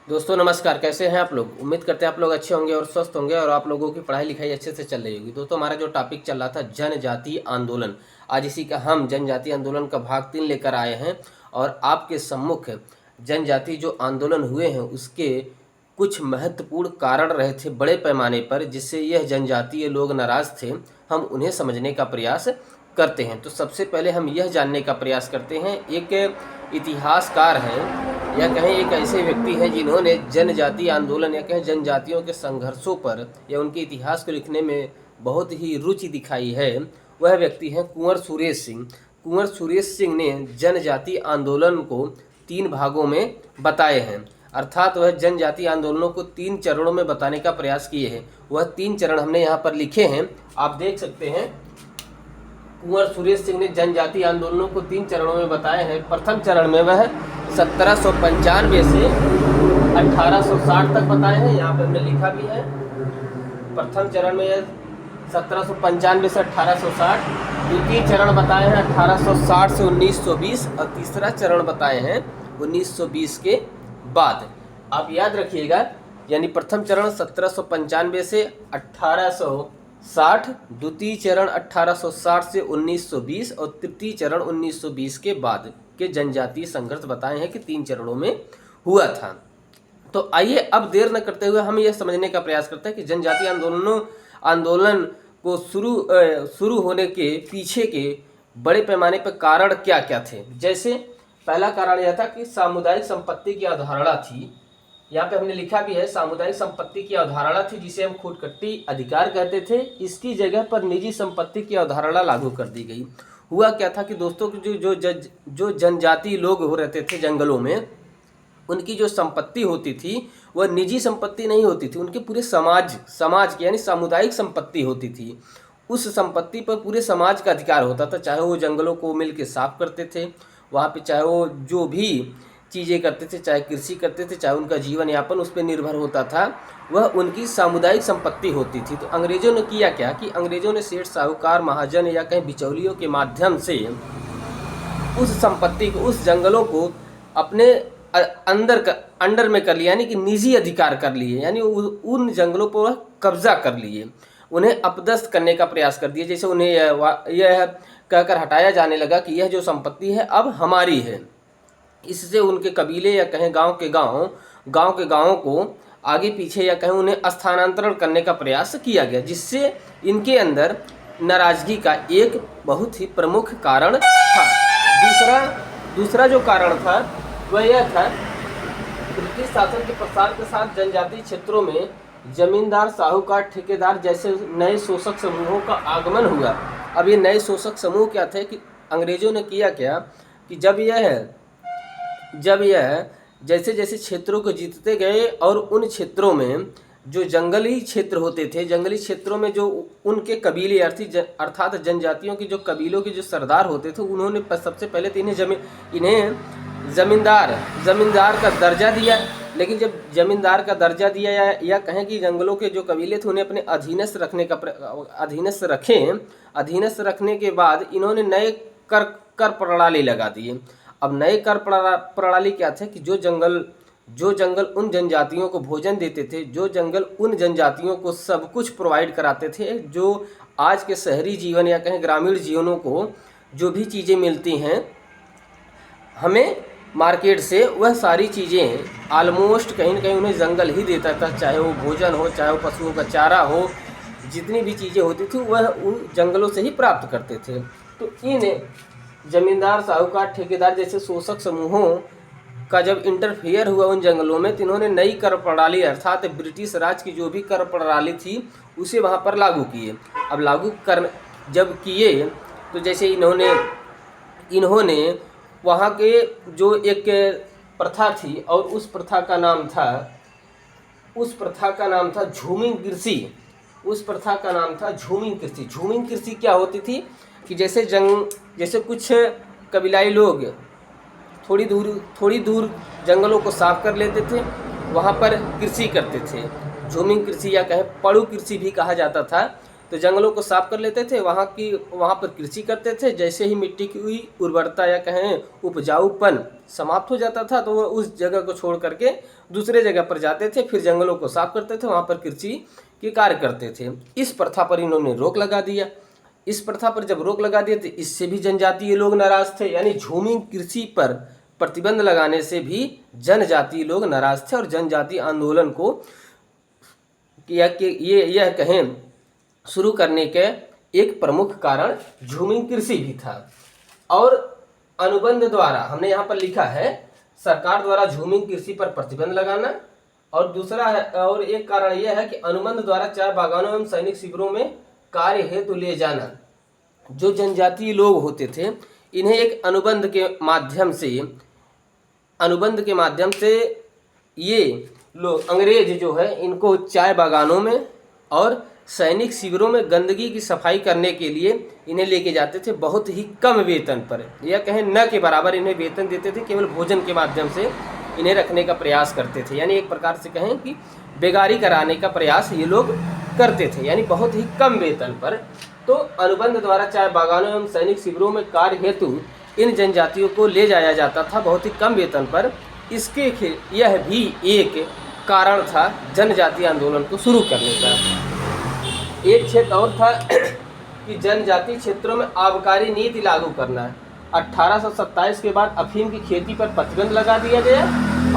दोस्तों नमस्कार, कैसे हैं आप लोग। उम्मीद करते हैं आप लोग अच्छे होंगे और स्वस्थ होंगे और आप लोगों की पढ़ाई लिखाई अच्छे से चल रही होगी। दोस्तों हमारा जो टॉपिक चल रहा था जनजातीय आंदोलन, आज इसी का हम जनजातीय आंदोलन का भाग 3 लेकर आए हैं और आपके सम्मुख जनजातीय जो आंदोलन हुए हैं उसके कुछ महत्वपूर्ण कारण रहे थे बड़े पैमाने पर, जिससे यह जनजातीय लोग नाराज थे। हम उन्हें समझने का प्रयास करते हैं। तो सबसे पहले हम यह जानने का प्रयास करते हैं, एक इतिहासकार हैं या कहें एक ऐसे व्यक्ति हैं जिन्होंने जनजातीय आंदोलन या कहें जनजातियों के संघर्षों पर या उनके इतिहास को लिखने में बहुत ही रुचि दिखाई है। वह व्यक्ति हैं कुंवर सुरेश सिंह। कुंवर सुरेश सिंह ने जनजातीय आंदोलन को 3 भागों में बताए हैं, अर्थात वह जनजातीय आंदोलनों को 3 चरणों में बताने का प्रयास किए हैं। वह 3 चरण हमने यहाँ पर लिखे हैं, आप देख सकते हैं। कुंवर सुरेश सिंह ने जनजातीय आंदोलनों को 3 चरणों में बताए हैं। प्रथम चरण में वह 1795 से 1860 तक बताए हैं, यहाँ पर हमने लिखा भी है। प्रथम चरण में 1795 से 1860, द्वितीय चरण बताए हैं 1860 से 1920 और तीसरा चरण बताए हैं 1920 के बाद। आप याद रखिएगा, यानी प्रथम चरण 1795 से 1860, द्वितीय चरण 1860 से 1920 और तृतीय चरण 1920 के बाद के जनजातीय संघर्ष बताए हैं कि 3 चरणों में हुआ था। तो आइए अब देर न करते हुए हम यह समझने का प्रयास करते हैं कि जनजातीय आंदोलन को शुरू होने के पीछे के बड़े पैमाने पर कारण क्या क्या थे। जैसे पहला कारण यह था कि सामुदायिक संपत्ति की अवधारणा थी। यहाँ पे हमने लिखा भी है, सामुदायिक संपत्ति की अवधारणा थी जिसे हम खुदकट्टी अधिकार कहते थे। इसकी जगह पर निजी संपत्ति की अवधारणा लागू कर दी गई। हुआ क्या था कि दोस्तों जो जनजातीय लोग हो रहते थे जंगलों में, उनकी जो संपत्ति होती थी वह निजी संपत्ति नहीं होती थी, उनके पूरे समाज की यानी सामुदायिक संपत्ति होती थी। उस संपत्ति पर पूरे समाज का अधिकार होता था, चाहे वो जंगलों को मिल के साफ करते थे, वहाँ पे चाहे वो जो भी चीज़ें करते थे, चाहे कृषि करते थे, चाहे उनका जीवन यापन उस पर निर्भर होता था, वह उनकी सामुदायिक संपत्ति होती थी। तो अंग्रेज़ों ने किया क्या कि अंग्रेज़ों ने सेठ साहूकार महाजन या कहीं बिचौलियों के माध्यम से उस संपत्ति को, उस जंगलों को अपने अंडर में कर लिया, यानी कि निजी अधिकार कर लिए, यानी उन जंगलों पर कब्जा कर लिए, उन्हें अपदस्थ करने का प्रयास कर दिया। जैसे उन्हें यह कहकर हटाया जाने लगा कि यह जो संपत्ति है अब हमारी है। इससे उनके कबीले या कहें गांव के गांवों को आगे पीछे या कहें उन्हें स्थानांतरण करने का प्रयास किया गया, जिससे इनके अंदर नाराजगी का एक बहुत ही प्रमुख कारण था। दूसरा जो कारण था वह यह था, ब्रिटिश शासन के प्रसार के साथ जनजातीय क्षेत्रों में जमींदार, साहूकार, ठेकेदार जैसे नए शोषक समूहों का आगमन हुआ। अब ये नए शोषक समूह क्या थे कि अंग्रेजों ने किया क्या कि जब यह जैसे जैसे क्षेत्रों को जीतते गए और उन क्षेत्रों में जो जंगली क्षेत्र होते थे, जंगली क्षेत्रों में जो उनके कबीले अर्थात जनजातियों के जो कबीलों के जो सरदार होते थे, उन्होंने सबसे पहले तो इन्हें जमींदार का दर्जा दिया। लेकिन जब जमींदार का दर्जा दिया या कहें कि जंगलों के जो कबीले थे उन्हें अपने अधीनस्थ रखने के बाद इन्होंने नए कर प्रणाली लगा दिए। अब नए कर प्रणाली क्या थे कि जो जंगल उन जनजातियों को भोजन देते थे, जो जंगल उन जनजातियों को सब कुछ प्रोवाइड कराते थे, जो आज के शहरी जीवन या कहें ग्रामीण जीवनों को जो भी चीज़ें मिलती हैं हमें मार्केट से, वह सारी चीज़ें ऑलमोस्ट कहीं ना कहीं उन्हें जंगल ही देता था। चाहे वो भोजन हो, चाहे वो पशुओं का चारा हो, जितनी भी चीज़ें होती थी वह उन जंगलों से ही प्राप्त करते थे। तो इन जमींदार, साहूकार, ठेकेदार जैसे शोषक समूहों का जब इंटरफेयर हुआ उन जंगलों में, तो इन्होंने नई कर प्रणाली अर्थात ब्रिटिश राज की जो भी कर प्रणाली थी उसे वहाँ पर लागू किए। अब लागू कर जब किए तो जैसे इन्होंने वहाँ के जो एक प्रथा थी और उस प्रथा का नाम था झूमिंग कृषि। उस प्रथा का नाम था झूमिंग कृषि। झूमिंग कृषि क्या होती थी कि जैसे कुछ कबीलाई लोग थोड़ी दूर जंगलों को साफ कर लेते थे, वहाँ पर कृषि करते थे। झूमिंग कृषि या कहें पड़ू कृषि भी कहा जाता था। तो जंगलों को साफ कर लेते थे, वहाँ पर कृषि करते थे। जैसे ही मिट्टी की उर्वरता या कहें उपजाऊपन समाप्त हो जाता था तो वो उस जगह को छोड़ करके दूसरे जगह पर जाते थे, फिर जंगलों को साफ करते थे, वहाँ पर कृषि के कार्य करते थे। इस प्रथा पर इन्होंने रोक लगा दिया। इस प्रथा पर जब रोक लगा दिए तो इससे भी जनजातीय लोग नाराज थे, यानी झूमिंग कृषि पर प्रतिबंध लगाने से भी जनजातीय लोग नाराज थे। और जनजातीय आंदोलन को यह कहें शुरू करने के एक प्रमुख कारण झूमिंग कृषि भी था। और अनुबंध द्वारा हमने यहाँ पर लिखा है सरकार द्वारा झूमिंग कृषि पर प्रतिबंध लगाना, और दूसरा है, और एक कारण यह है कि अनुबंध द्वारा चाय बागानों एवं सैनिक शिविरों में कार्य हेतु ले जाना। जो जनजातीय लोग होते थे इन्हें एक अनुबंध के माध्यम से ये लोग अंग्रेज जो है इनको चाय बागानों में और सैनिक शिविरों में गंदगी की सफाई करने के लिए इन्हें लेके जाते थे, बहुत ही कम वेतन पर, या कहें न के बराबर इन्हें वेतन देते थे। केवल भोजन के माध्यम से इन्हें रखने का प्रयास करते थे, यानी एक प्रकार से कहें कि बेगारी कराने का प्रयास ये लोग करते थे, यानी बहुत ही कम वेतन पर। तो अनुबंध द्वारा चाय बागानों एवं सैनिक शिविरों में कार्य हेतु इन जनजातियों को ले जाया जाता था बहुत ही कम वेतन पर। इसके यह भी एक कारण था जनजातीय आंदोलन को शुरू करने का। एक क्षेत्र और था कि जनजातीय क्षेत्रों में आबकारी नीति लागू करना है। 1827 के बाद अफीम की खेती पर प्रतिबंध लगा दिया गया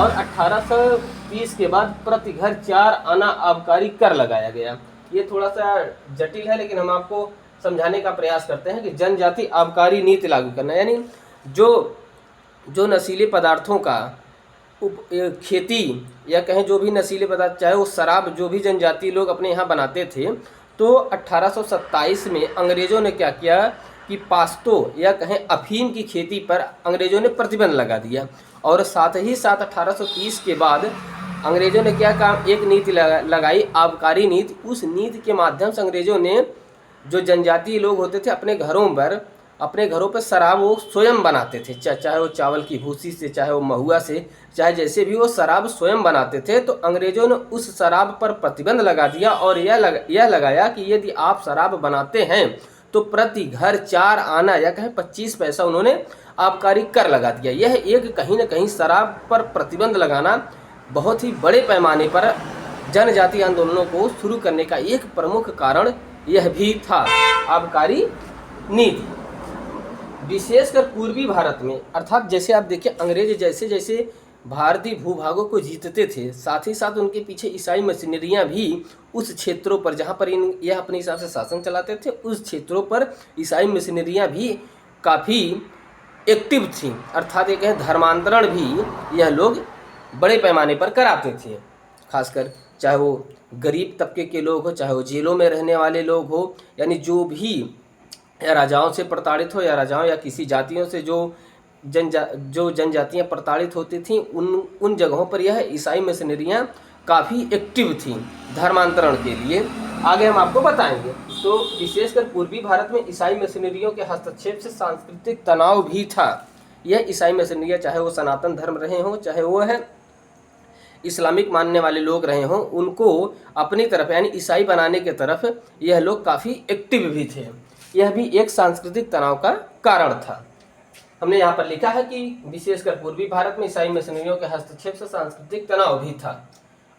और 1830 के बाद प्रति घर 4 आना आबकारी कर लगाया गया। ये थोड़ा सा जटिल है लेकिन हम आपको समझाने का प्रयास करते हैं कि जनजाति आबकारी नीति लागू करना, यानी जो नशीले पदार्थों का खेती या कहें जो भी नशीले पदार्थ, चाहे वो शराब, जो भी जनजाति लोग अपने यहाँ बनाते थे, तो 1827 में अंग्रेज़ों ने क्या किया कि पास्तो या कहें अफीम की खेती पर अंग्रेज़ों ने प्रतिबंध लगा दिया। और साथ ही साथ 1830 के बाद अंग्रेज़ों ने क्या काम, एक नीति लगाई, आबकारी नीति। उस नीति के माध्यम से अंग्रेज़ों ने जो जनजातीय लोग होते थे अपने घरों पर शराब वो स्वयं बनाते थे, चाहे वो चावल की भूसी से, चाहे वो महुआ से, चाहे जैसे भी, वो शराब स्वयं बनाते थे। तो अंग्रेज़ों ने उस शराब पर प्रतिबंध लगा दिया और यह लगाया कि यदि आप शराब बनाते हैं तो प्रति घर 4 आना या कहें 25 पैसा उन्होंने आबकारी कर लगा दिया। यह एक कहीं न कहीं शराब पर प्रतिबंध लगाना बहुत ही बड़े पैमाने पर जनजातीय आंदोलनों को शुरू करने का एक प्रमुख कारण यह भी था, आबकारी नीति। विशेषकर पूर्वी भारत में, अर्थात जैसे आप देखिए अंग्रेज जैसे जैसे भारतीय भूभागों को जीतते थे, साथ ही साथ उनके पीछे ईसाई मशीनरियां भी उस क्षेत्रों पर जहां पर यह अपने हिसाब से शासन चलाते थे, उस क्षेत्रों पर ईसाई मशीनरियां भी काफ़ी एक्टिव थी। अर्थात एक धर्मांतरण भी यह लोग बड़े पैमाने पर कराते थे, खासकर चाहे वो गरीब तबके के लोग हो, चाहे वो जेलों में रहने वाले लोग हो, यानी जो भी या राजाओं से प्रताड़ित हो, या राजाओं या किसी जातियों से जो जनजातियां प्रताड़ित होती थीं, उन जगहों पर यह ईसाई मिशनरियां काफ़ी एक्टिव थीं धर्मांतरण के लिए। आगे हम आपको बताएंगे। तो विशेषकर पूर्वी भारत में ईसाई मिशनरियों के हस्तक्षेप से सांस्कृतिक तनाव भी था। यह ईसाई मिशनरियां चाहे वो सनातन धर्म रहे हों, चाहे वो है इस्लामिक मानने वाले लोग रहे हों, उनको अपनी तरफ यानी ईसाई बनाने के तरफ यह लोग काफ़ी एक्टिव भी थे। यह भी एक सांस्कृतिक तनाव का कारण था। हमने यहाँ पर लिखा है कि विशेषकर पूर्वी भारत में ईसाई मिशनरियों के हस्तक्षेप से सांस्कृतिक तनाव भी था।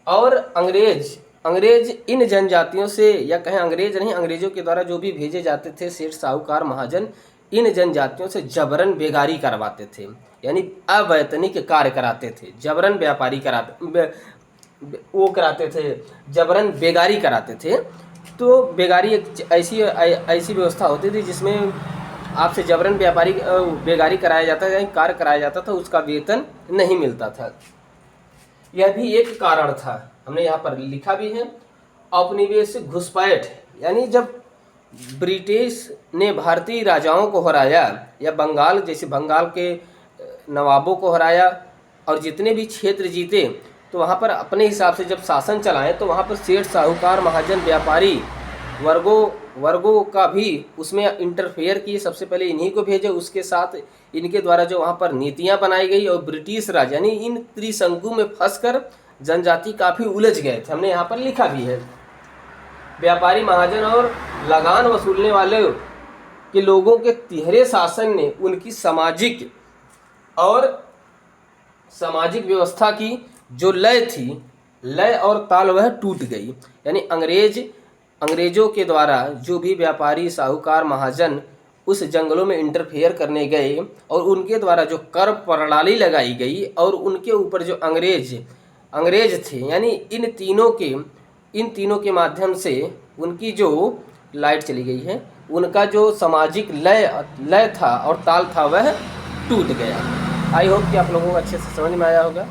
और अंग्रेज इन जनजातियों से, या कहें अंग्रेज नहीं, अंग्रेजों के द्वारा जो भी भेजे जाते थे सेठ, साहूकार, महाजन, इन जनजातियों से जबरन बेगारी करवाते थे, यानी अवैतनिक कार्य कराते थे, जबरन व्यापारी कराते थे, जबरन बेगारी कराते थे। तो बेगारी एक ऐसी व्यवस्था होती थी जिसमें आपसे जबरन बेगारी कराया जाता था, कार्य कराया जाता था, उसका वेतन नहीं मिलता था। यह भी एक कारण था, हमने यहाँ पर लिखा भी है। औपनिवेशिक घुसपैठ, यानी जब ब्रिटिश ने भारतीय राजाओं को हराया या बंगाल के नवाबों को हराया और जितने भी क्षेत्र जीते, तो वहाँ पर अपने हिसाब से जब शासन चलाएं तो वहाँ पर सेठ, साहूकार, महाजन, व्यापारी वर्गों का भी उसमें इंटरफेयर किए। सबसे पहले इन्हीं को भेजे, उसके साथ इनके द्वारा जो वहाँ पर नीतियाँ बनाई गई और ब्रिटिश राज, यानी इन त्रिशंकु में फंसकर जनजाति काफ़ी उलझ गए थे। हमने यहाँ पर लिखा भी है। व्यापारी महाजन और लगान वसूलने वाले के लोगों के तिहरे शासन ने उनकी सामाजिक व्यवस्था की जो लय थी, लय और ताल वह टूट गई। यानी अंग्रेजों के द्वारा जो भी व्यापारी, साहूकार, महाजन उस जंगलों में इंटरफेयर करने गए और उनके द्वारा जो कर प्रणाली लगाई गई और उनके ऊपर जो अंग्रेज थे, यानी इन तीनों के माध्यम से उनकी जो लाइट चली गई है, उनका जो सामाजिक लय था और ताल था वह टूट गया। आई होप कि आप लोगों को अच्छे से समझ में आया होगा।